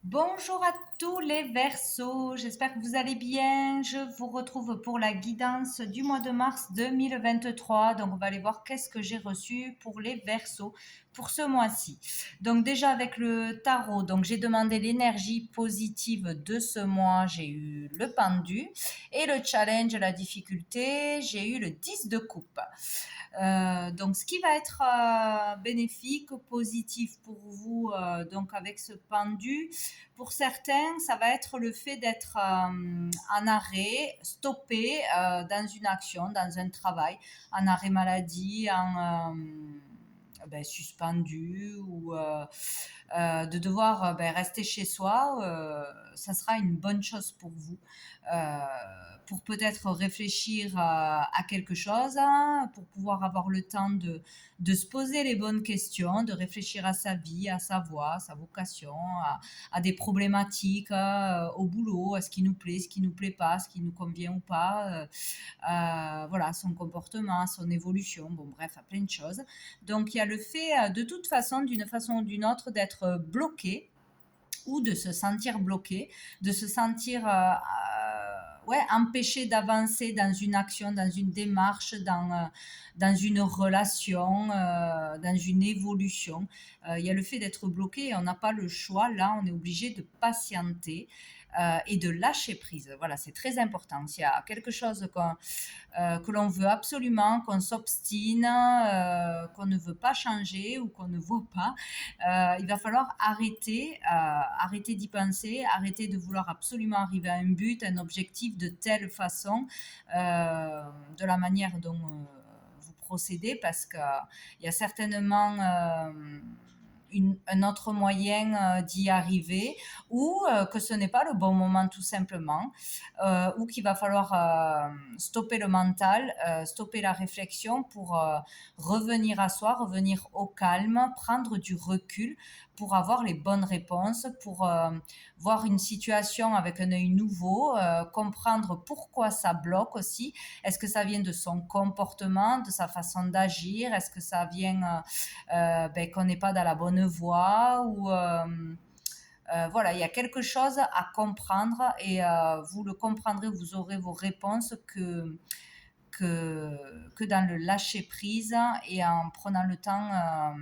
Bonjour à tous les Verseaux, j'espère que vous allez bien. Je vous retrouve pour la guidance du mois de mars 2023. Donc on va aller voir qu'est-ce que j'ai reçu pour les Verseaux pour ce mois-ci. Donc déjà avec le tarot, donc j'ai demandé l'énergie positive de ce mois, j'ai eu le pendu et le challenge, la difficulté, j'ai eu le 10 de coupe. Donc, ce qui va être bénéfique, positif pour vous, donc avec ce pendu, pour certains, ça va être le fait d'être en arrêt, stoppé dans une action, dans un travail, en arrêt maladie, suspendu ou de devoir rester chez soi, ça sera une bonne chose pour vous, euh, pour peut-être réfléchir à quelque chose, hein, pour pouvoir avoir le temps de se poser les bonnes questions, de réfléchir à sa vie, à sa voie, à sa vocation, à des problématiques au boulot, à ce qui nous plaît, ce qui nous plaît pas, ce qui nous convient ou pas, voilà, son comportement, son évolution, bon bref, à plein de choses. Donc il y a le fait, de toute façon, d'une façon ou d'une autre, d'être bloqué ou de se sentir bloqué, de se sentir ouais, empêché d'avancer dans une action, dans une démarche, dans une relation, dans une évolution. Il y a le fait d'être bloqué et on n'a pas le choix. Là, on est obligé de patienter et de lâcher prise. Voilà, c'est très important. S'il y a quelque chose que l'on veut absolument, qu'on s'obstine, qu'on ne veut pas changer ou qu'on ne voit pas, il va falloir arrêter d'y penser, arrêter de vouloir absolument arriver à un but, un objectif de telle façon, de la manière dont vous procédez, parce qu'il y a certainement un autre moyen d'y arriver, ou que ce n'est pas le bon moment tout simplement, ou qu'il va falloir stopper le mental, stopper la réflexion pour revenir à soi, revenir au calme, prendre du recul pour avoir les bonnes réponses, pour voir une situation avec un œil nouveau, comprendre pourquoi ça bloque aussi. Est-ce que ça vient de son comportement, de sa façon d'agir? Est-ce que ça vient qu'on n'est pas dans la bonne voie ou voilà, il y a quelque chose à comprendre et vous le comprendrez, vous aurez vos réponses que dans le lâcher prise et en prenant le temps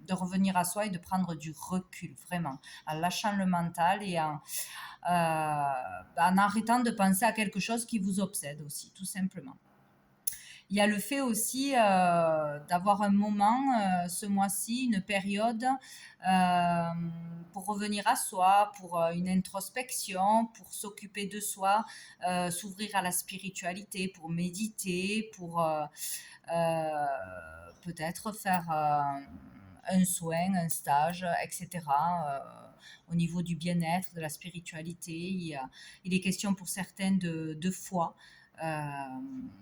de revenir à soi et de prendre du recul, vraiment, en lâchant le mental et en arrêtant de penser à quelque chose qui vous obsède aussi, tout simplement. Il y a le fait aussi d'avoir un moment, ce mois-ci, une période pour revenir à soi, pour une introspection, pour s'occuper de soi, s'ouvrir à la spiritualité, pour méditer, pour peut-être faire un soin, un stage, etc. Au niveau du bien-être, de la spiritualité, il est question pour certains de foi, euh,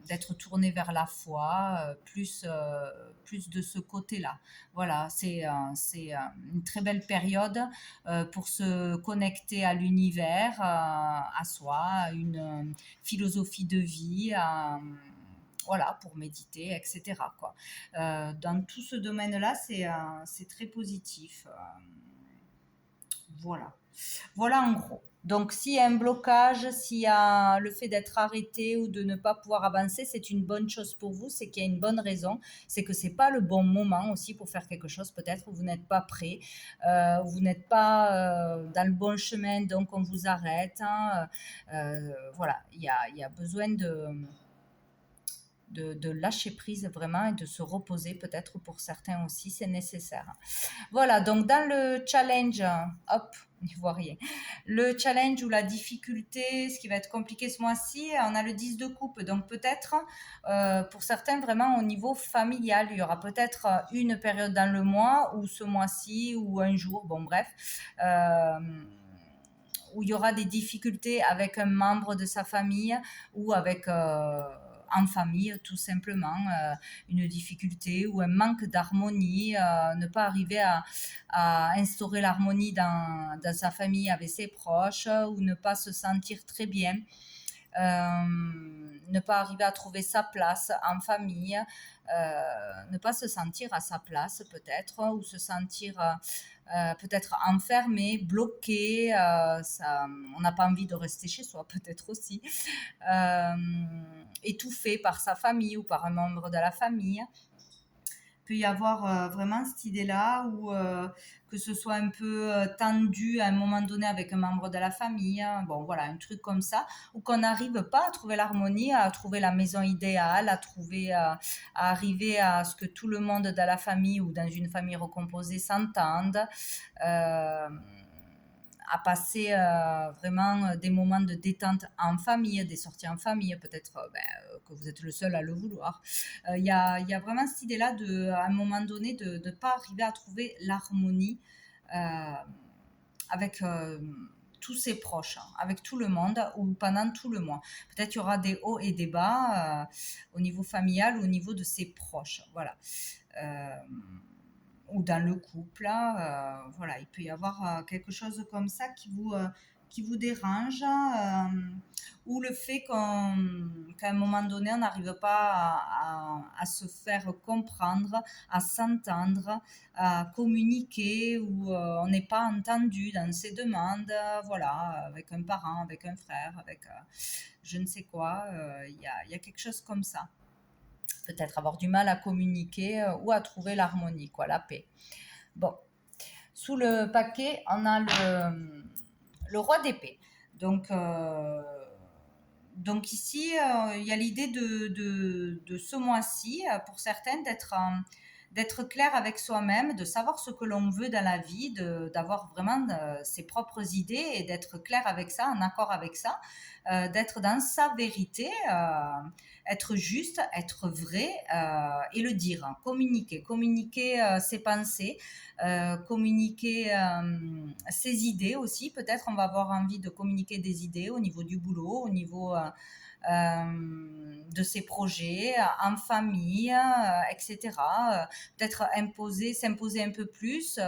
d'être tourné vers la foi, plus de ce côté-là. Voilà, c'est une très belle période pour se connecter à l'univers, à soi, à une philosophie de vie, voilà, pour méditer, etc. Quoi. Dans tout ce domaine-là, c'est très positif. Voilà. Voilà en gros. Donc s'il y a un blocage, s'il y a le fait d'être arrêté ou de ne pas pouvoir avancer, c'est une bonne chose pour vous, c'est qu'il y a une bonne raison, c'est que c'est pas le bon moment aussi pour faire quelque chose, peut-être vous n'êtes pas prêt, vous n'êtes pas dans le bon chemin, donc on vous arrête, hein. Voilà, il y a besoin de lâcher prise vraiment et de se reposer peut-être pour certains aussi, c'est nécessaire. Voilà, donc dans le challenge, hop, on n'y voit rien. Le challenge ou la difficulté, ce qui va être compliqué ce mois-ci, on a le 10 de coupe. Donc peut-être, pour certains, vraiment au niveau familial, il y aura peut-être une période dans le mois, ou ce mois-ci, ou un jour, bon bref, où il y aura des difficultés avec un membre de sa famille ou avec en famille tout simplement, une difficulté ou un manque d'harmonie, ne pas arriver à instaurer l'harmonie dans sa famille avec ses proches, ou ne pas se sentir très bien. ne pas arriver à trouver sa place en famille, ne pas se sentir à sa place peut-être, ou se sentir peut-être enfermé, bloqué, on n'a pas envie de rester chez soi peut-être aussi, euh, étouffé par sa famille ou par un membre de la famille. Peut y avoir vraiment cette idée-là où que ce soit un peu tendu à un moment donné avec un membre de la famille, hein. Bon voilà, un truc comme ça, ou qu'on n'arrive pas à trouver l'harmonie, à trouver la maison idéale, à arriver à ce que tout le monde dans la famille ou dans une famille recomposée s'entende. Euh, à passer vraiment des moments de détente en famille, des sorties en famille, peut-être que vous êtes le seul à le vouloir. Il y a vraiment cette idée-là à un moment donné de ne pas arriver à trouver l'harmonie euh, avec tous ses proches, hein, avec tout le monde ou pendant tout le mois. Peut-être qu'il y aura des hauts et des bas au niveau familial ou au niveau de ses proches. Voilà. Euh, ou dans le couple, voilà, il peut y avoir quelque chose comme ça qui vous dérange, ou le fait qu'à un moment donné, on n'arrive pas à se faire comprendre, à s'entendre, à communiquer, ou on n'est pas entendu dans ses demandes, voilà, avec un parent, avec un frère, avec je ne sais quoi, il y a quelque chose comme ça. Peut-être avoir du mal à communiquer ou à trouver l'harmonie, quoi, la paix. Bon, sous le paquet, on a le roi d'épée. Donc ici, il y a l'idée de ce mois-ci, pour certaines, d'être clair avec soi-même, de savoir ce que l'on veut dans la vie, d'avoir vraiment ses propres idées et d'être clair avec ça, en accord avec ça, d'être dans sa vérité, être juste, être vrai et le dire, hein. Communiquer ses pensées, communiquer ses idées aussi. Peut-être on va avoir envie de communiquer des idées au niveau du boulot, au niveau de ses projets, en famille, etc. Peut-être s'imposer un peu plus,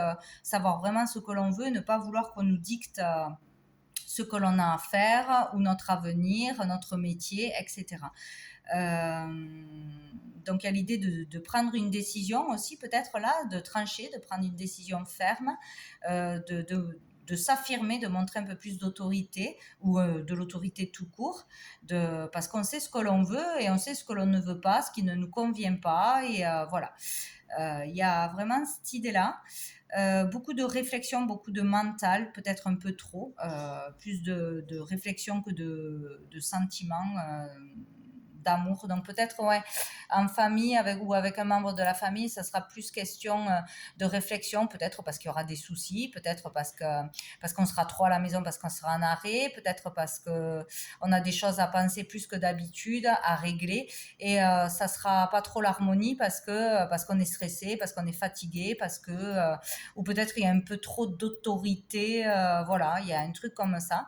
savoir vraiment ce que l'on veut, ne pas vouloir qu'on nous dicte ce que l'on a à faire ou notre avenir, notre métier, etc. Donc il y a l'idée de prendre une décision aussi, peut-être là, de trancher, de prendre une décision ferme, de s'affirmer, de montrer un peu plus d'autorité ou de l'autorité tout court, parce qu'on sait ce que l'on veut et on sait ce que l'on ne veut pas, ce qui ne nous convient pas, et voilà. Il y a vraiment cette idée-là. Beaucoup de réflexion, beaucoup de mental, peut-être un peu trop, plus de réflexion que de sentiments, d'amour. Donc peut-être ouais, en famille ou avec un membre de la famille, ça sera plus question de réflexion, peut-être parce qu'il y aura des soucis, peut-être parce qu'on sera trop à la maison, parce qu'on sera en arrêt, peut-être parce qu'on a des choses à penser plus que d'habitude, à régler, et ça sera pas trop l'harmonie parce qu'on est stressé, parce qu'on est fatigué, ou peut-être il y a un peu trop d'autorité, voilà, il y a un truc comme ça.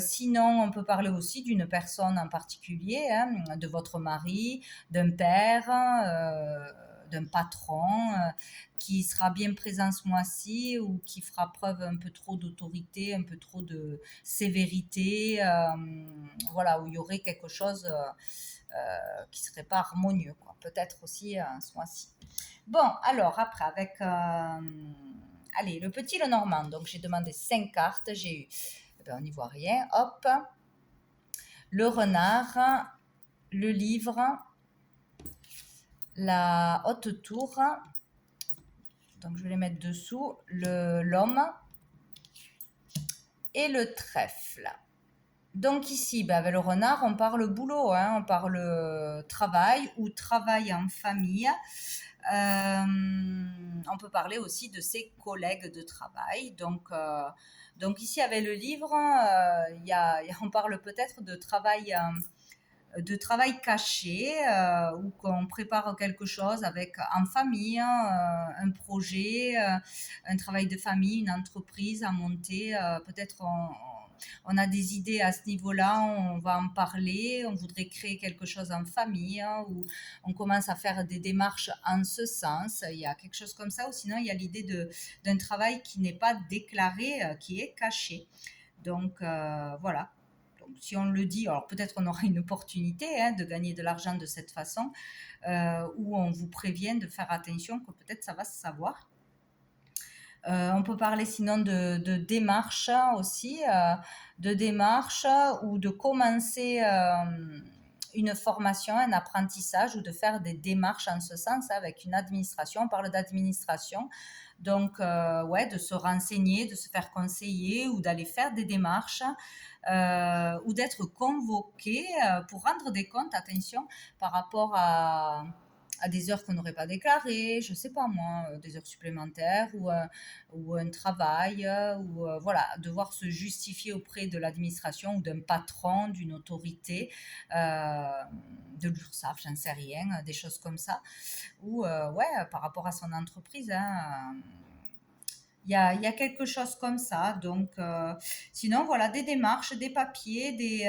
Sinon, on peut parler aussi d'une personne en particulier, hein, de votre mari, d'un père, d'un patron, qui sera bien présent ce mois-ci ou qui fera preuve un peu trop d'autorité, un peu trop de sévérité, voilà, où il y aurait quelque chose qui serait pas harmonieux, quoi. Peut-être aussi ce mois-ci. Bon, alors après, avec allez, le petit, le normand. Donc j'ai demandé 5 cartes, j'ai eu on n'y voit rien. Hop. Le renard, le livre, la haute tour. Donc je vais les mettre dessous. L'homme et le trèfle. Donc ici, avec le renard, on parle boulot, hein, on parle travail ou travail en famille. On peut parler aussi de ses collègues de travail. Donc ici, avec le livre, on parle peut-être de travail caché, où qu'on prépare quelque chose en famille, hein, un projet, un travail de famille, une entreprise à monter. Peut-être on a des idées à ce niveau-là, on va en parler, on voudrait créer quelque chose en famille, hein, ou on commence à faire des démarches en ce sens. Il y a quelque chose comme ça, ou sinon il y a l'idée d'un travail qui n'est pas déclaré, qui est caché. Donc voilà. si on le dit, alors peut-être on aura une opportunité de gagner de l'argent de cette façon, où on vous prévient de faire attention que peut-être ça va se savoir. On peut parler sinon de démarche aussi, de démarche ou de commencer une formation, un apprentissage ou de faire des démarches en ce sens avec une administration. On parle d'administration, donc ouais, de se renseigner, de se faire conseiller ou d'aller faire des démarches ou d'être convoqué pour rendre des comptes, attention, par rapport à des heures qu'on n'aurait pas déclarées, je sais pas moi, des heures supplémentaires ou un travail, ou voilà, devoir se justifier auprès de l'administration ou d'un patron, d'une autorité, de l'URSSAF, j'en sais rien, des choses comme ça, ou ouais, par rapport à son entreprise, hein, il y a quelque chose comme ça. Donc, sinon, voilà, des démarches, des papiers, des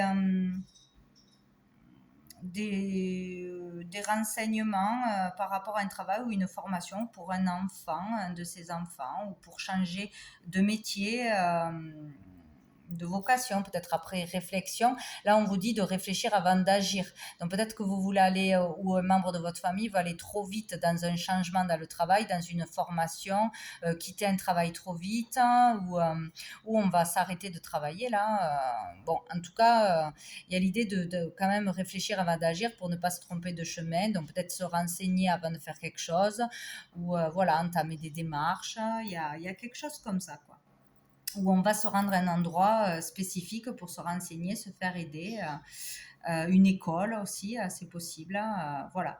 renseignements par rapport à un travail ou une formation pour un enfant, un de ses enfants, ou pour changer de métier, de vocation, peut-être après réflexion. Là, on vous dit de réfléchir avant d'agir. Donc peut-être que vous voulez aller, ou un membre de votre famille va aller trop vite dans un changement dans le travail, dans une formation, quitter un travail trop vite, hein, ou on va s'arrêter de travailler là. Bon, en tout cas, il y a l'idée de quand même réfléchir avant d'agir pour ne pas se tromper de chemin. Donc peut-être se renseigner avant de faire quelque chose, ou voilà, entamer des démarches. Il y a quelque chose comme ça, quoi, où on va se rendre à un endroit spécifique pour se renseigner, se faire aider. Une école aussi, c'est possible. Voilà.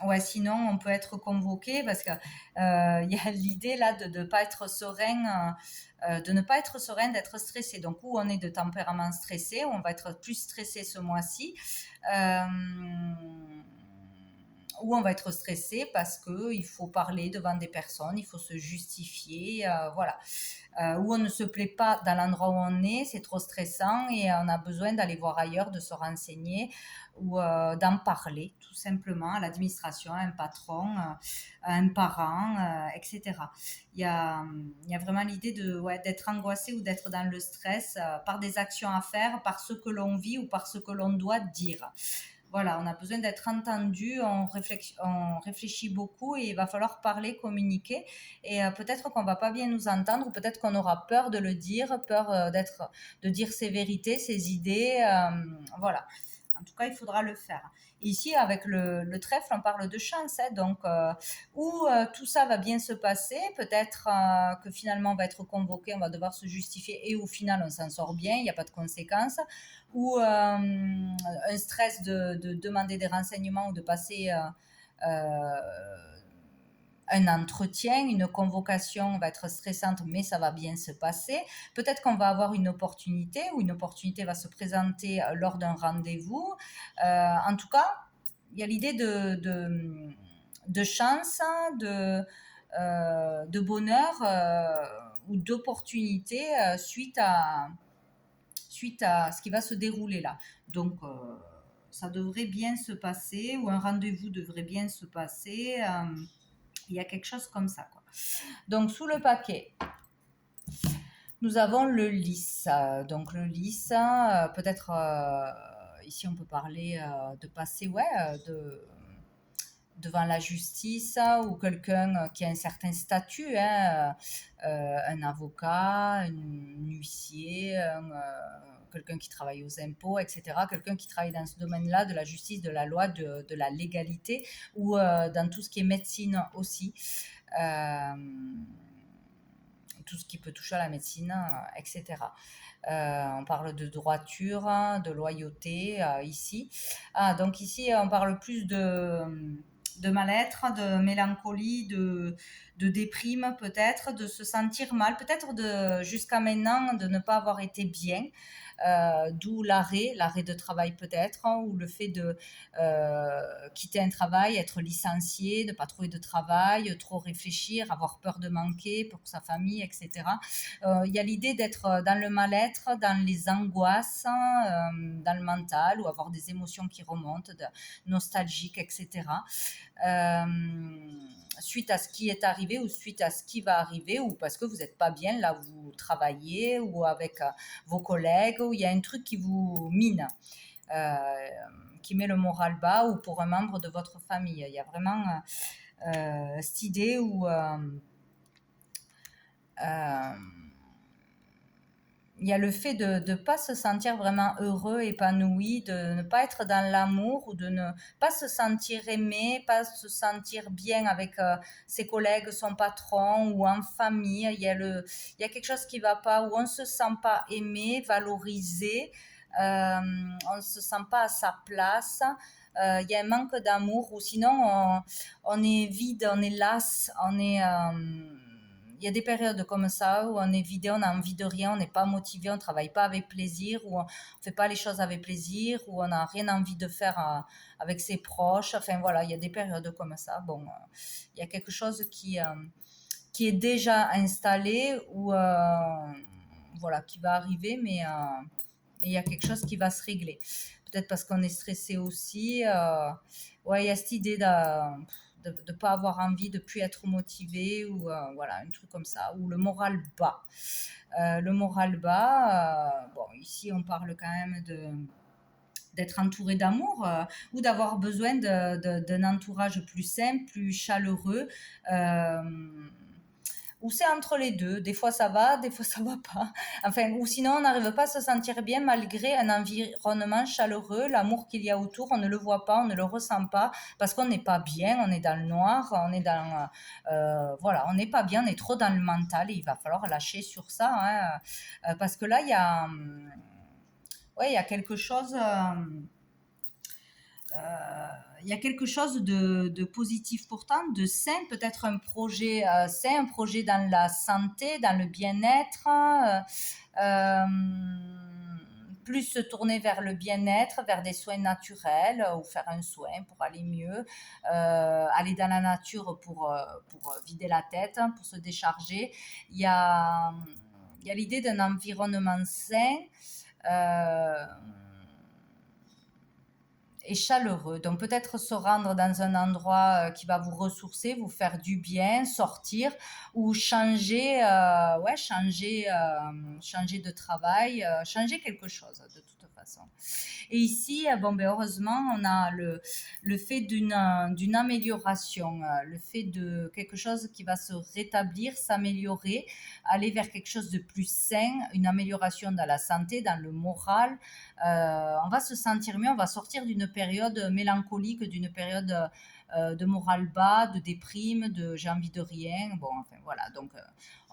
Ouais, sinon, on peut être convoqué parce que il y a l'idée là de ne pas être serein, de ne pas être serein, d'être stressé. Donc, où on est de tempérament stressé, on va être plus stressé ce mois-ci. Euh, où on va être stressé parce qu'il faut parler devant des personnes, il faut se justifier, voilà. Où on ne se plaît pas dans l'endroit où on est, c'est trop stressant et on a besoin d'aller voir ailleurs, de se renseigner ou d'en parler tout simplement à l'administration, à un patron, à un parent, etc. Il y a vraiment l'idée ouais, d'être angoissé ou d'être dans le stress par des actions à faire, par ce que l'on vit ou par ce que l'on doit dire. Voilà, on a besoin d'être entendu, on réfléchit beaucoup et il va falloir parler, communiquer. Et peut-être qu'on va pas bien nous entendre, ou peut-être qu'on aura peur de le dire, peur de dire ses vérités, ses idées. Voilà. En tout cas, il faudra le faire. Et ici, avec le trèfle, on parle de chance. Hein, donc, où tout ça va bien se passer, peut-être que finalement on va être convoqué, on va devoir se justifier et au final on s'en sort bien, il n'y a pas de conséquences. Ou un stress de demander des renseignements ou de passer un entretien, une convocation va être stressante, mais ça va bien se passer. Peut-être qu'on va avoir une opportunité ou une opportunité va se présenter lors d'un rendez-vous. En tout cas, il y a l'idée de chance, de bonheur ou d'opportunité suite à ce qui va se dérouler là. Donc, ça devrait bien se passer ou un rendez-vous devrait bien se passer. Il y a quelque chose comme ça, quoi. Donc, sous le paquet, nous avons le lys. Donc, le lys, peut-être ici on peut parler de passer, ouais, devant la justice ou quelqu'un qui a un certain statut, hein, un avocat, un huissier, quelqu'un qui travaille aux impôts, etc. Quelqu'un qui travaille dans ce domaine-là, de la justice, de la loi, de la légalité, ou dans tout ce qui est médecine aussi. Tout ce qui peut toucher à la médecine, etc. On parle de droiture, de loyauté ici. Donc ici, on parle plus de mal-être, de mélancolie, de déprime peut-être, de se sentir mal, peut-être jusqu'à maintenant de ne pas avoir été bien. D'où l'arrêt de travail peut-être, hein, ou le fait de quitter un travail, être licencié, ne pas trouver de travail, trop réfléchir, avoir peur de manquer pour sa famille, etc. Il y a l'idée d'être dans le mal-être, dans les angoisses, dans le mental, ou avoir des émotions qui remontent, nostalgiques, etc. euh, suite à ce qui est arrivé ou suite à ce qui va arriver ou parce que vous n'êtes pas bien là où vous travaillez ou avec vos collègues ou il y a un truc qui vous mine, euh, qui met le moral bas ou pour un membre de votre famille. Il y a vraiment cette idée où euh, il y a le fait de ne pas se sentir vraiment heureux, épanoui, de ne pas être dans l'amour ou de ne pas se sentir aimé, pas se sentir bien avec ses collègues, son patron ou en famille. Il y a quelque chose qui ne va pas, où on ne se sent pas aimé, valorisé, on ne se sent pas à sa place. Il y a un manque d'amour ou sinon on est vide, on est las, il y a des périodes comme ça où on est vidé, on a envie de rien, on n'est pas motivé, on ne travaille pas avec plaisir, ou on ne fait pas les choses avec plaisir, ou on n'a rien envie de faire avec ses proches. Enfin voilà, il y a des périodes comme ça. Bon, il y a quelque chose qui est déjà installé ou voilà, qui va arriver, mais il y a quelque chose qui va se régler. Peut-être parce qu'on est stressé aussi. Ouais, il y a cette idée de ne pas avoir envie, de ne plus être motivé, ou voilà, un truc comme ça, ou le moral bas. Le moral bas, bon, ici on parle quand même d'être entouré d'amour ou d'avoir besoin d'un entourage plus sain, plus chaleureux. Euh, ou c'est entre les deux. Des fois ça va, des fois ça va pas. Enfin, ou sinon on n'arrive pas à se sentir bien malgré un environnement chaleureux, l'amour qu'il y a autour, on ne le voit pas, on ne le ressent pas parce qu'on n'est pas bien, on est dans le noir, on est dans voilà, on n'est pas bien, on est trop dans le mental. Et il va falloir lâcher sur ça, hein, parce que là il y a ouais, il y a quelque chose. Il y a quelque chose de positif pourtant, de sain, peut-être un projet sain, un projet dans la santé, dans le bien-être, plus se tourner vers le bien-être, vers des soins naturels ou faire un soin pour aller mieux, aller dans la nature pour vider la tête, hein, pour se décharger. Il y a, il y a l'idée d'un environnement sain. Euh, et chaleureux. Donc peut-être se rendre dans un endroit qui va vous ressourcer, vous faire du bien, sortir ou changer, ouais, changer de travail, changer quelque chose de toute façon. Et ici, bon, ben, heureusement, on a le fait d'une amélioration, le fait de quelque chose qui va se rétablir, s'améliorer, aller vers quelque chose de plus sain, une amélioration dans la santé, dans le moral. On va se sentir mieux, on va sortir d'une période mélancolique, d'une période de moral bas, de déprime, de j'ai envie de rien. Bon, enfin voilà, donc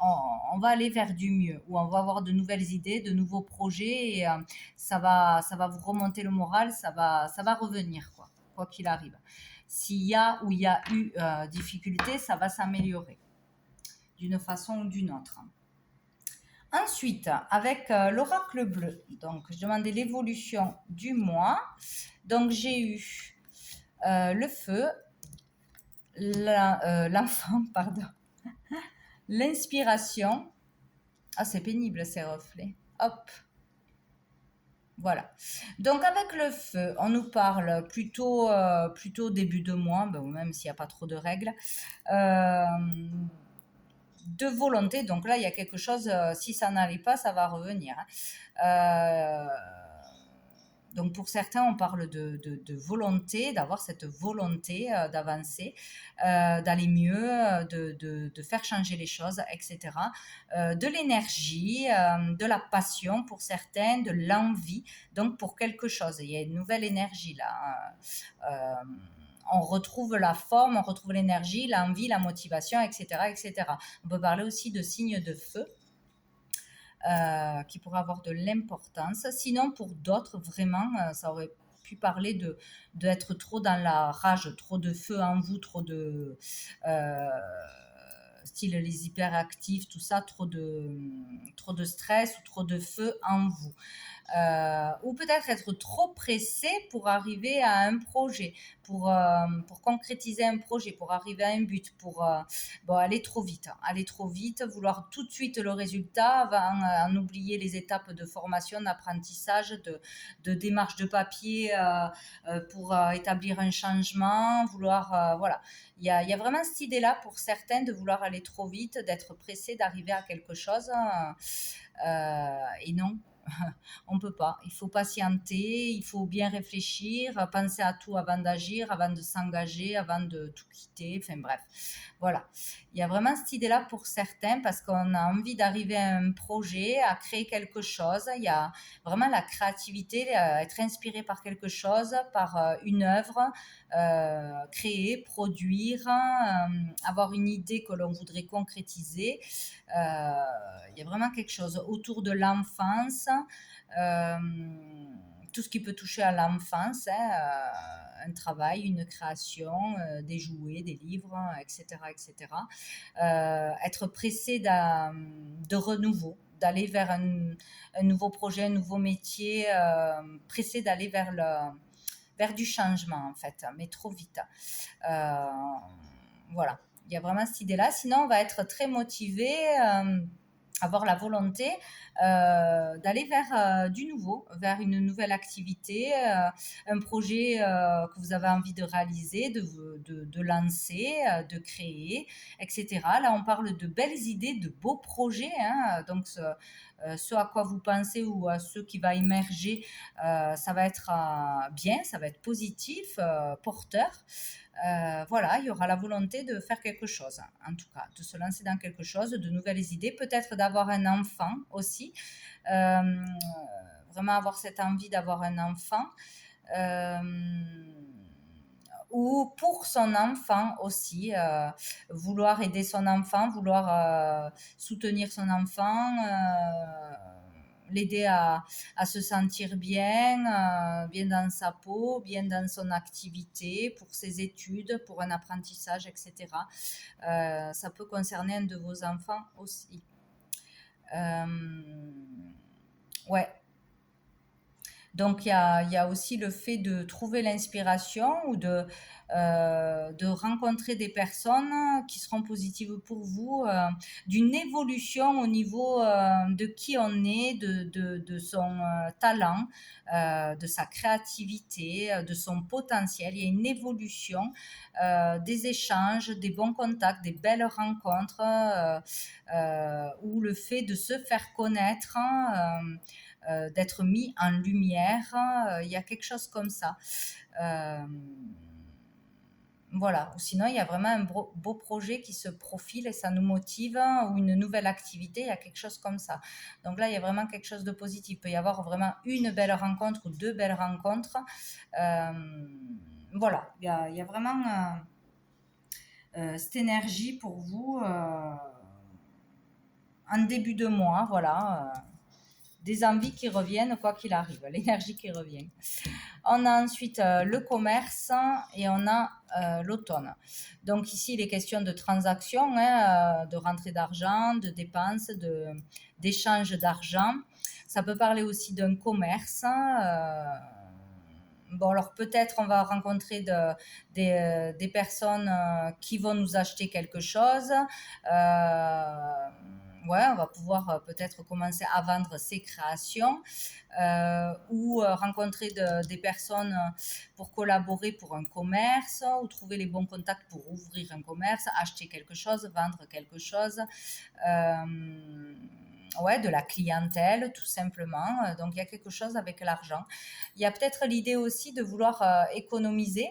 on va aller vers du mieux, où on va avoir de nouvelles idées, de nouveaux projets, et ça va vous remonter le moral, ça va revenir, quoi qu'il arrive. S'il y a ou il y a eu difficulté, ça va s'améliorer d'une façon ou d'une autre. Ensuite, avec l'oracle bleu, donc je demandais l'évolution du mois. Donc j'ai eu le feu, l'enfant, pardon, l'inspiration. Ah, c'est pénible ces reflets. Hop, voilà. Donc avec le feu, on nous parle plutôt début de mois, ben, même s'il n'y a pas trop de règles. De volonté, donc là il y a quelque chose, si ça n'allait pas, ça va revenir. Hein. Donc pour certains, on parle de volonté, d'avoir cette volonté d'avancer, d'aller mieux, de faire changer les choses, etc. De l'énergie, de la passion pour certains, de l'envie, donc pour quelque chose. Il y a une nouvelle énergie là. On retrouve la forme, on retrouve l'énergie, l'envie, la motivation, etc., etc. On peut parler aussi de signes de feu. Qui pourrait avoir de l'importance. Sinon, pour d'autres, vraiment, ça aurait pu parler d'être trop dans la rage, trop de feu en vous, trop de... style les hyperactifs, tout ça, trop de stress ou trop de feu en vous. ou peut-être être trop pressé pour arriver à un projet, pour concrétiser un projet, pour arriver à un but, pour bon, aller trop vite, vouloir tout de suite le résultat, avant en oublier les étapes de formation, d'apprentissage, de démarche de papier pour établir un changement, vouloir, voilà. Il y a vraiment cette idée-là pour certains de vouloir aller trop vite, d'être pressé d'arriver à quelque chose. Et non, on peut pas. Il faut patienter, il faut bien réfléchir, penser à tout avant d'agir, avant de s'engager, avant de tout quitter. Enfin bref, voilà. Il y a vraiment cette idée-là pour certains parce qu'on a envie d'arriver à un projet, à créer quelque chose. Il y a vraiment la créativité, être inspiré par quelque chose, par une œuvre, créer, produire, avoir une idée que l'on voudrait concrétiser. Il y a vraiment quelque chose autour de l'enfance, euh, tout ce qui peut toucher à l'enfance, hein, un travail, une création, des jouets, des livres, etc. etc. Être pressé de renouveau, d'aller vers un nouveau projet, un nouveau métier, pressé d'aller vers du changement en fait, mais trop vite. Euh, voilà, il y a vraiment cette idée-là. Sinon, on va être très motivé, avoir la volonté d'aller vers du nouveau, vers une nouvelle activité, un projet que vous avez envie de réaliser, de lancer, de créer, etc. Là, on parle de belles idées, de beaux projets, hein, donc ce à quoi vous pensez ou à ce qui va émerger, ça va être bien, ça va être positif, porteur. Voilà, il y aura la volonté de faire quelque chose, en tout cas, de se lancer dans quelque chose, de nouvelles idées, peut-être d'avoir un enfant aussi, euh, vraiment avoir cette envie d'avoir un enfant, euh, ou pour son enfant aussi, vouloir aider son enfant, vouloir soutenir son enfant, l'aider à se sentir bien, bien dans sa peau, bien dans son activité, pour ses études, pour un apprentissage, etc. Ça peut concerner un de vos enfants aussi. Euh, ouais. Donc il y a aussi le fait de trouver l'inspiration ou de rencontrer des personnes qui seront positives pour vous, d'une évolution au niveau de qui on est, de son talent, de sa créativité, de son potentiel. Il y a une évolution, des échanges, des bons contacts, des belles rencontres, ou le fait de se faire connaître, d'être mis en lumière. Il y a quelque chose comme ça. Euh, voilà. Ou sinon, il y a vraiment un beau projet qui se profile et ça nous motive, ou une nouvelle activité, il y a quelque chose comme ça. Donc là, il y a vraiment quelque chose de positif. Il peut y avoir vraiment une belle rencontre ou deux belles rencontres. Euh, voilà, il y a vraiment cette énergie pour vous en début de mois. Voilà. Des envies qui reviennent quoi qu'il arrive, l'énergie qui revient. On a ensuite le commerce et on a l'automne. Donc ici, il est question de transactions, hein, de rentrée d'argent, de dépenses, d'échange d'argent. Ça peut parler aussi d'un commerce. Bon, alors peut-être on va rencontrer des personnes qui vont nous acheter quelque chose. Ouais, on va pouvoir peut-être commencer à vendre ses créations, ou rencontrer des personnes pour collaborer pour un commerce, ou trouver les bons contacts pour ouvrir un commerce, acheter quelque chose, vendre quelque chose. Ouais, de la clientèle, tout simplement. Donc, il y a quelque chose avec l'argent. Il y a peut-être l'idée aussi de vouloir économiser,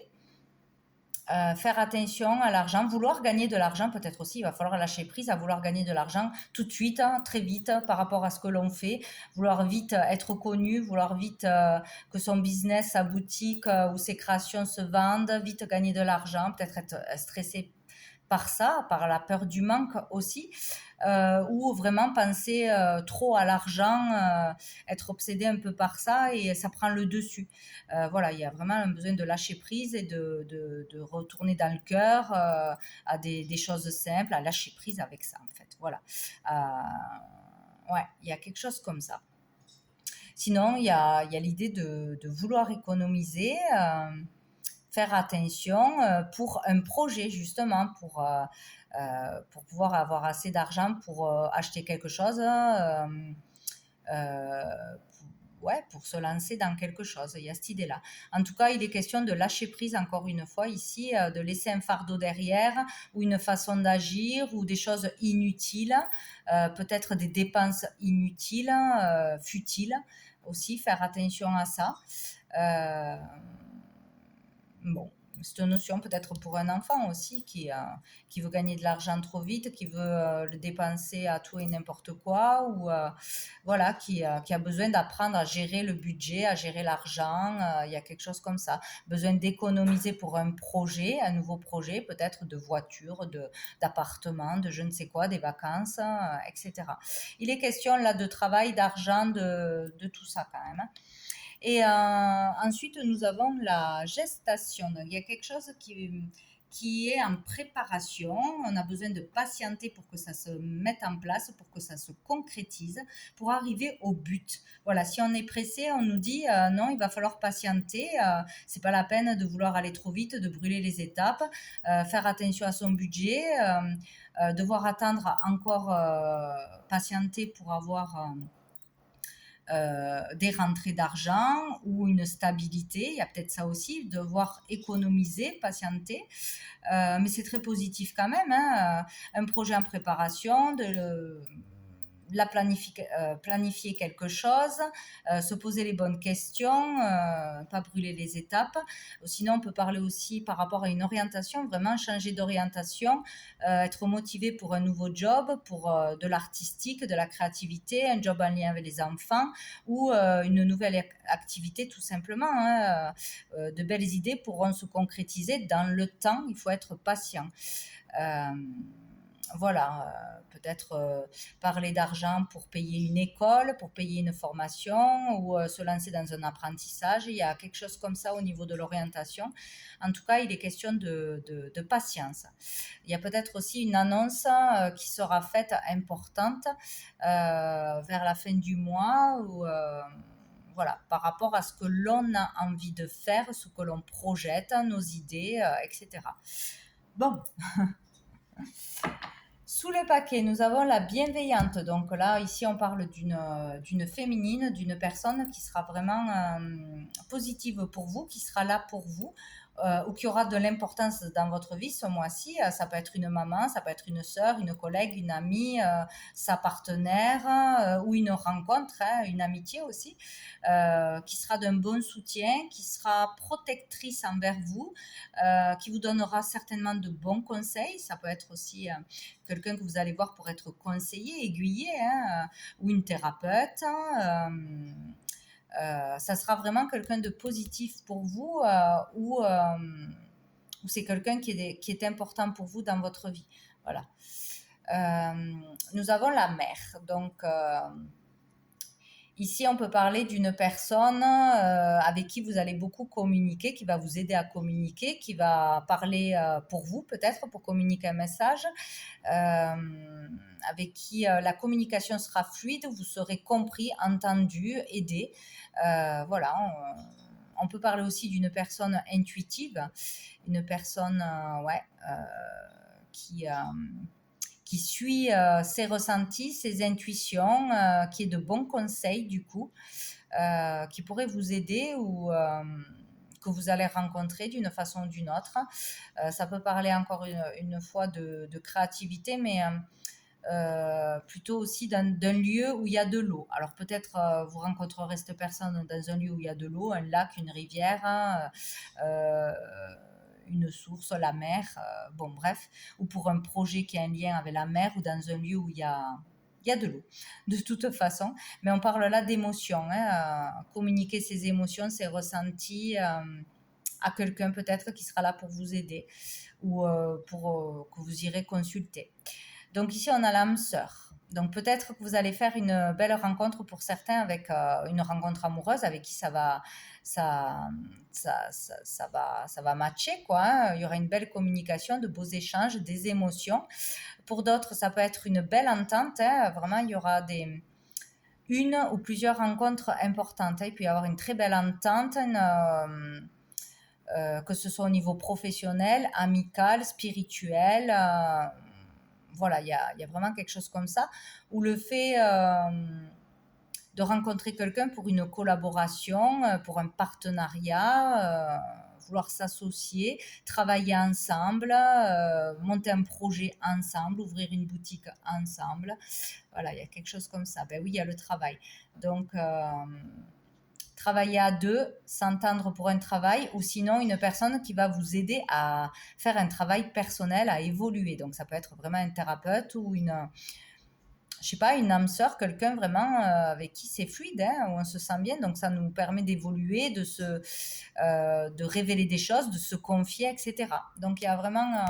faire attention à l'argent, vouloir gagner de l'argent peut-être aussi, il va falloir lâcher prise à vouloir gagner de l'argent tout de suite, hein, très vite par rapport à ce que l'on fait, vouloir vite être connu, vouloir vite que son business, sa boutique ou ses créations se vendent, vite gagner de l'argent, peut-être être stressé par ça, par la peur du manque aussi, ou vraiment penser trop à l'argent, être obsédé un peu par ça et ça prend le dessus. Voilà, il y a vraiment un besoin de lâcher prise et de retourner dans le cœur, à des choses simples, à lâcher prise avec ça en fait. Voilà. Ouais, il y a quelque chose comme ça. Sinon, il y a l'idée de vouloir économiser, faire attention pour un projet justement, pour pouvoir avoir assez d'argent pour acheter quelque chose, ouais, pour se lancer dans quelque chose. Il y a cette idée-là. En tout cas, il est question de lâcher prise encore une fois ici, de laisser un fardeau derrière ou une façon d'agir ou des choses inutiles, peut-être des dépenses inutiles, futiles aussi, faire attention à ça. Euh, bon, cette notion peut-être pour un enfant aussi qui veut gagner de l'argent trop vite, qui veut le dépenser à tout et n'importe quoi, ou voilà, qui a besoin d'apprendre à gérer le budget, à gérer l'argent, il y a quelque chose comme ça. Besoin d'économiser pour un projet, un nouveau projet, peut-être de voiture, d'appartement, de je ne sais quoi, des vacances, etc. Il est question là de travail, d'argent, de tout ça quand même, hein. Et ensuite, nous avons la gestation. Donc, il y a quelque chose qui est en préparation. On a besoin de patienter pour que ça se mette en place, pour que ça se concrétise, pour arriver au but. Voilà, si on est pressé, on nous dit non, il va falloir patienter. C'est pas la peine de vouloir aller trop vite, de brûler les étapes, faire attention à son budget, devoir attendre encore, patienter pour avoir des rentrées d'argent ou une stabilité. Il y a peut-être ça aussi, devoir économiser, patienter. Mais c'est très positif quand même, hein. Un projet en préparation, planifier quelque chose, se poser les bonnes questions, pas brûler les étapes. Sinon, on peut parler aussi par rapport à une orientation, vraiment changer d'orientation, être motivé pour un nouveau job, pour de l'artistique, de la créativité, un job en lien avec les enfants ou une nouvelle activité tout simplement, hein. De belles idées pourront se concrétiser dans le temps, il faut être patient. Euh, voilà, peut-être parler d'argent pour payer une école, pour payer une formation ou se lancer dans un apprentissage. Il y a quelque chose comme ça au niveau de l'orientation. En tout cas, il est question de patience. Il y a peut-être aussi une annonce qui sera faite importante vers la fin du mois ou voilà, par rapport à ce que l'on a envie de faire, ce que l'on projette, nos idées, etc. Bon, sous le paquet, nous avons la bienveillante. Donc là, ici, on parle d'une féminine, d'une personne qui sera vraiment positive pour vous, qui sera là pour vous, ou qui aura de l'importance dans votre vie ce mois-ci. Ça peut être une maman, ça peut être une sœur, une collègue, une amie, sa partenaire, ou une rencontre, hein, une amitié aussi, qui sera d'un bon soutien, qui sera protectrice envers vous, qui vous donnera certainement de bons conseils. Ça peut être aussi quelqu'un que vous allez voir pour être conseillé, aiguillé, hein, ou une thérapeute, hein, ça sera vraiment quelqu'un de positif pour vous, ou c'est quelqu'un qui est important pour vous dans votre vie. Voilà. Nous avons la mère. Donc, ici, on peut parler d'une personne avec qui vous allez beaucoup communiquer, qui va vous aider à communiquer, qui va parler pour vous peut-être, pour communiquer un message, avec qui la communication sera fluide, vous serez compris, entendu, aidé. Voilà, on peut parler aussi d'une personne intuitive, une personne ouais, qui qui suit ses ressentis, ses intuitions, qui est de bons conseils du coup, qui pourrait vous aider ou que vous allez rencontrer d'une façon ou d'une autre. Ça peut parler encore une fois de créativité, mais plutôt aussi d'un lieu où il y a de l'eau. Alors peut-être vous rencontrerez cette personne dans un lieu où il y a de l'eau, un lac, une rivière, hein, une source, la mer, bon bref, ou pour un projet qui a un lien avec la mer ou dans un lieu où il y a de l'eau, de toute façon. Mais on parle là d'émotions, hein, communiquer ses émotions, ses ressentis à quelqu'un peut-être qui sera là pour vous aider ou pour que vous irez consulter. Donc ici, on a l'âme sœur. Donc peut-être que vous allez faire une belle rencontre pour certains avec une rencontre amoureuse avec qui ça, ça va matcher, quoi, hein. Il y aura une belle communication, de beaux échanges, des émotions. Pour d'autres, ça peut être une belle entente, hein. Vraiment, il y aura une ou plusieurs rencontres importantes. Il peut y avoir une très belle entente, que ce soit au niveau professionnel, amical, spirituel. Voilà, il y a vraiment quelque chose comme ça, où le fait de rencontrer quelqu'un pour une collaboration, pour un partenariat, vouloir s'associer, travailler ensemble, monter un projet ensemble, ouvrir une boutique ensemble. Voilà, il y a quelque chose comme ça. Ben oui, il y a le travail. Donc, travailler à deux, s'entendre pour un travail, ou sinon une personne qui va vous aider à faire un travail personnel, à évoluer. Donc, ça peut être vraiment un thérapeute ou je sais pas, une âme sœur, quelqu'un vraiment avec qui c'est fluide, hein, où on se sent bien. Donc, ça nous permet d'évoluer, de révéler des choses, de se confier, etc. Donc, il y a vraiment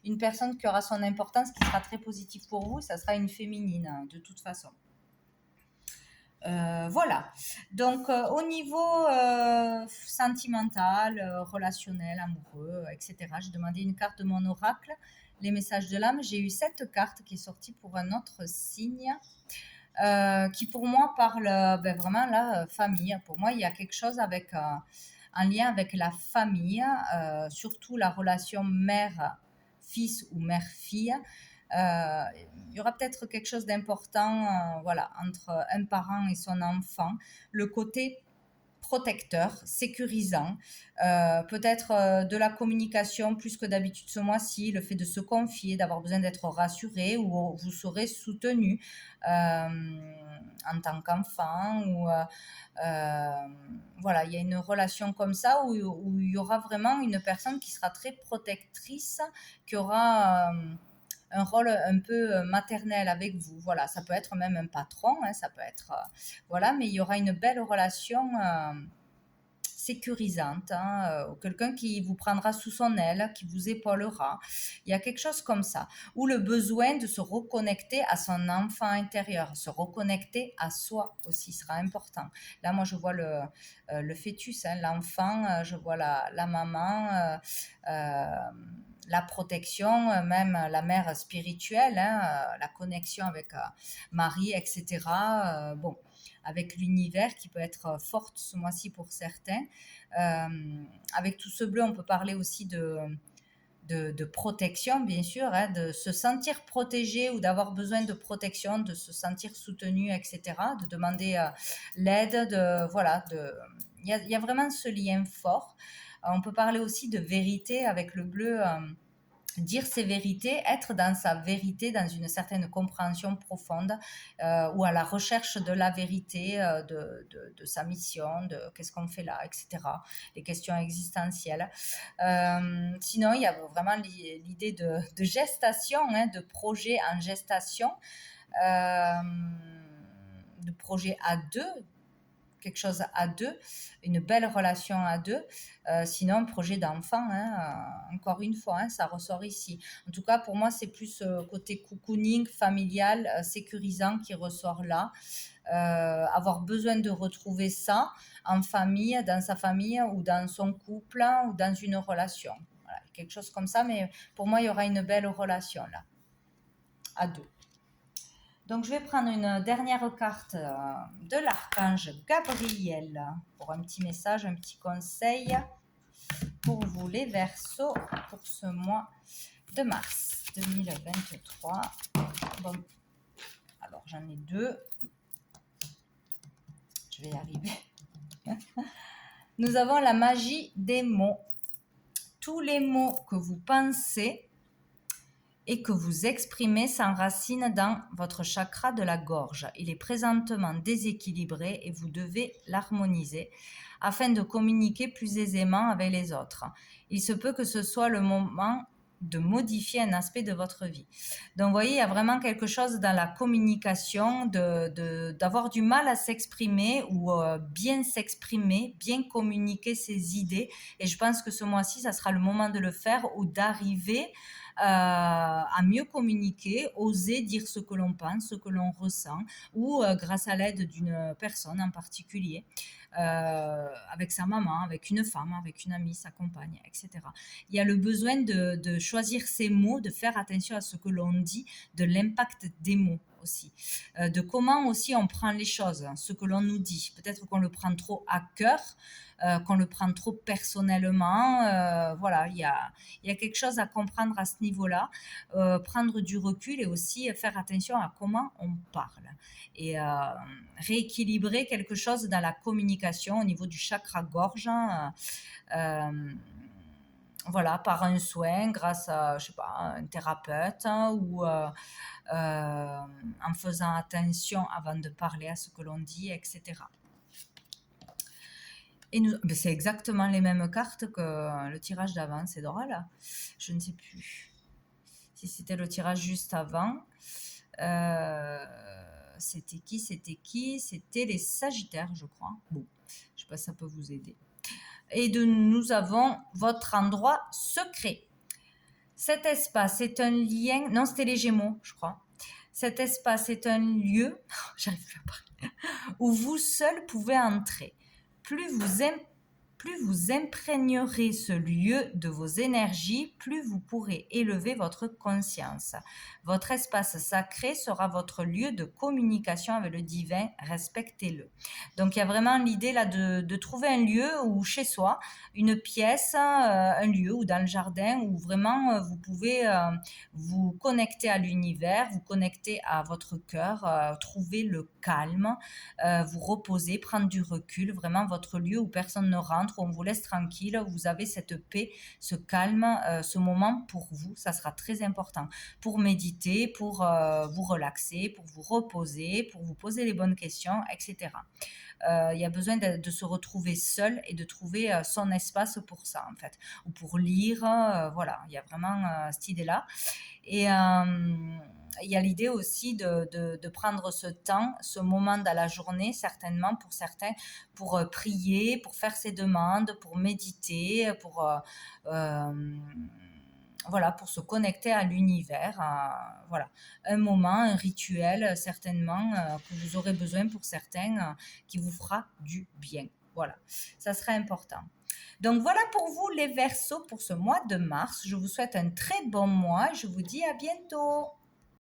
une personne qui aura son importance, qui sera très positive pour vous. Ça sera une féminine, hein, de toute façon. Voilà. Donc, au niveau sentimental, relationnel, amoureux, etc., j'ai demandé une carte de mon oracle, les messages de l'âme. J'ai eu cette carte qui est sortie pour un autre signe, qui pour moi parle ben, vraiment la famille. Pour moi, il y a quelque chose avec, en lien avec la famille, surtout la relation mère-fils ou mère-fille. Il y aura peut-être quelque chose d'important, voilà, entre un parent et son enfant. Le côté protecteur, sécurisant, peut-être de la communication plus que d'habitude ce mois-ci, le fait de se confier, d'avoir besoin d'être rassuré ou vous serez soutenu en tant qu'enfant ou voilà, il y a une relation comme ça où il y aura vraiment une personne qui sera très protectrice, qui aura un rôle un peu maternel avec vous. Voilà, ça peut être même un patron, hein, ça peut être voilà, mais il y aura une belle relation sécurisante, hein, quelqu'un qui vous prendra sous son aile, qui vous épaulera. Il y a quelque chose comme ça. Ou le besoin de se reconnecter à son enfant intérieur, se reconnecter à soi aussi sera important. Là, moi, je vois le fœtus, hein, l'enfant, je vois la maman, la protection, même la mère spirituelle, hein, la connexion avec Marie, etc. Bon, avec l'univers qui peut être forte ce mois-ci pour certains. Avec tout ce bleu, on peut parler aussi de protection, bien sûr, hein, de se sentir protégé ou d'avoir besoin de protection, de se sentir soutenu, etc., de demander l'aide, voilà, il y a vraiment ce lien fort. On peut parler aussi de vérité avec le bleu. Dire ses vérités, être dans sa vérité, dans une certaine compréhension profonde, ou à la recherche de la vérité, de sa mission, de qu'est-ce qu'on fait là, etc. Les questions existentielles. Sinon, il y a vraiment l'idée de gestation, hein, de projet en gestation, de projet à deux, quelque chose à deux, une belle relation à deux. Sinon, un projet d'enfant, hein, encore une fois, hein, ça ressort ici. En tout cas, pour moi, c'est plus côté cocooning, familial, sécurisant qui ressort là. Avoir besoin de retrouver ça en famille, dans sa famille ou dans son couple ou dans une relation. Voilà, quelque chose comme ça, mais pour moi, il y aura une belle relation là, à deux. Donc, je vais prendre une dernière carte de l'archange Gabriel pour un petit message, un petit conseil pour vous les Verseaux pour ce mois de mars 2023. Bon, alors, j'en ai deux. Je vais y arriver. Nous avons la magie des mots. Tous les mots que vous pensez et que vous exprimez s'enracine dans votre chakra de la gorge. Il est présentement déséquilibré et vous devez l'harmoniser afin de communiquer plus aisément avec les autres. Il se peut que ce soit le moment de modifier un aspect de votre vie. Donc, vous voyez, il y a vraiment quelque chose dans la communication, d'avoir du mal à s'exprimer ou bien s'exprimer, bien communiquer ses idées. Et je pense que ce mois-ci, ça sera le moment de le faire ou d'arriver à mieux communiquer, oser dire ce que l'on pense, ce que l'on ressent, ou grâce à l'aide d'une personne en particulier, avec sa maman, avec une femme, avec une amie, sa compagne, etc. Il y a le besoin de choisir ses mots, de faire attention à ce que l'on dit, de l'impact des mots aussi, de comment aussi on prend les choses, hein, ce que l'on nous dit. Peut-être qu'on le prend trop à cœur, qu'on le prend trop personnellement. Voilà, il y a quelque chose à comprendre à ce niveau-là, prendre du recul et aussi faire attention à comment on parle. Et rééquilibrer quelque chose dans la communication au niveau du chakra gorge, hein, voilà, par un soin grâce à, je sais pas, un thérapeute, hein, ou en faisant attention avant de parler à ce que l'on dit, etc. Et ben, c'est exactement les mêmes cartes que le tirage d'avant, c'est drôle. Je ne sais plus si c'était le tirage juste avant. C'était qui? C'était les Sagittaires, je crois. Bon, je sais pas si ça peut vous aider. Et nous avons votre endroit secret. Cet espace est un lien... Non, c'était les Gémeaux, je crois. Cet espace est un lieu... J'arrive plus à parler. Où vous seul pouvez entrer. Plus vous imprégnerez ce lieu de vos énergies, plus vous pourrez élever votre conscience. Votre espace sacré sera votre lieu de communication avec le divin, respectez-le. Donc il y a vraiment l'idée là de trouver un lieu où chez soi, une pièce, un lieu ou dans le jardin où vraiment vous pouvez vous connecter à l'univers, vous connecter à votre cœur, trouver le calme, vous reposer, prendre du recul, vraiment votre lieu où personne ne rentre, où on vous laisse tranquille, où vous avez cette paix, ce calme, ce moment pour vous, ça sera très important pour méditer, pour vous relaxer, pour vous reposer, pour vous poser les bonnes questions, etc. Il y a besoin de se retrouver seul et de trouver son espace pour ça, en fait, ou pour lire, voilà, il y a vraiment cette idée-là. Et il y a l'idée aussi de prendre ce temps, ce moment dans la journée, certainement pour certains, pour prier, pour faire ses demandes, pour méditer, pour voilà, pour se connecter à l'univers. Voilà, un moment, un rituel, certainement, que vous aurez besoin pour certains, qui vous fera du bien. Voilà, ça sera important. Donc voilà pour vous les Verseaux pour ce mois de mars. Je vous souhaite un très bon mois. Je vous dis à bientôt.